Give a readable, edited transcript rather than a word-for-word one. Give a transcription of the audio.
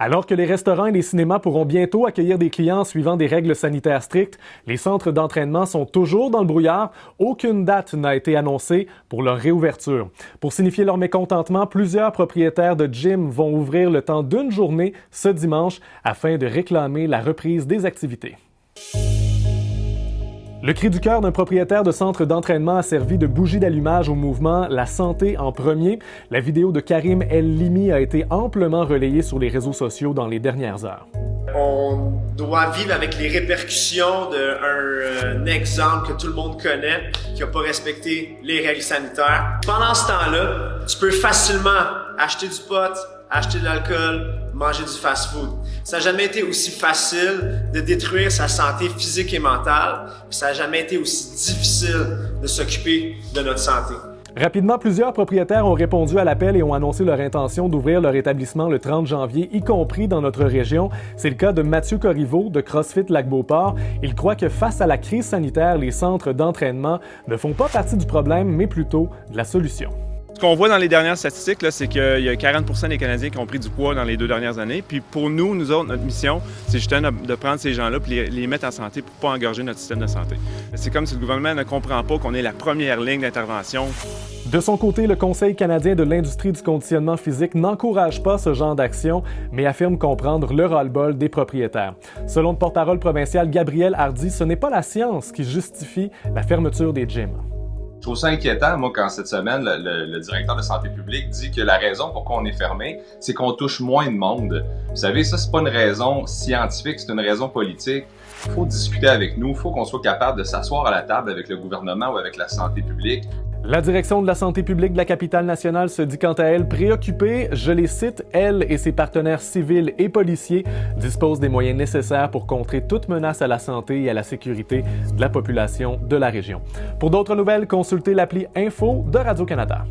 Alors que les restaurants et les cinémas pourront bientôt accueillir des clients suivant des règles sanitaires strictes, les centres d'entraînement sont toujours dans le brouillard. Aucune date n'a été annoncée pour leur réouverture. Pour signifier leur mécontentement, plusieurs propriétaires de gym vont ouvrir le temps d'une journée ce dimanche afin de réclamer la reprise des activités. Le cri du cœur d'un propriétaire de centre d'entraînement a servi de bougie d'allumage au mouvement La Santé en premier. La vidéo de Karim El Limi a été amplement relayée sur les réseaux sociaux dans les dernières heures. On doit vivre avec les répercussions d'un exemple que tout le monde connaît, qui n'a pas respecté les règles sanitaires. Pendant ce temps-là, tu peux facilement acheter du pot, acheter de l'alcool, manger du fast-food. Ça n'a jamais été aussi facile de détruire sa santé physique et mentale, puis ça n'a jamais été aussi difficile de s'occuper de notre santé. Rapidement, plusieurs propriétaires ont répondu à l'appel et ont annoncé leur intention d'ouvrir leur établissement le 30 janvier, y compris dans notre région. C'est le cas de Mathieu Corriveau de CrossFit Lac-Beauport. Il croit que face à la crise sanitaire, les centres d'entraînement ne font pas partie du problème, mais plutôt de la solution. Ce qu'on voit dans les dernières statistiques, c'est qu'il y a 40% des Canadiens qui ont pris du poids dans les 2 dernières années. Puis pour nous autres, notre mission, c'est justement de prendre ces gens-là et les mettre en santé pour ne pas engorger notre système de santé. C'est comme si le gouvernement ne comprend pas qu'on est la première ligne d'intervention. De son côté, le Conseil canadien de l'industrie du conditionnement physique n'encourage pas ce genre d'action, mais affirme comprendre le ras-le-bol des propriétaires. Selon le porte-parole provincial Gabriel Hardy, ce n'est pas la science qui justifie la fermeture des gyms. Je trouve ça inquiétant, moi, quand cette semaine, le directeur de santé publique dit que la raison pourquoi on est fermé, c'est qu'on touche moins de monde. Vous savez, ça, c'est pas une raison scientifique, c'est une raison politique. Il faut discuter avec nous, il faut qu'on soit capable de s'asseoir à la table avec le gouvernement ou avec la santé publique. La direction de la santé publique de la capitale nationale se dit quant à elle préoccupée. Je les cite, elle et ses partenaires civils et policiers disposent des moyens nécessaires pour contrer toute menace à la santé et à la sécurité de la population de la région. Pour d'autres nouvelles, consultez l'appli Info de Radio-Canada.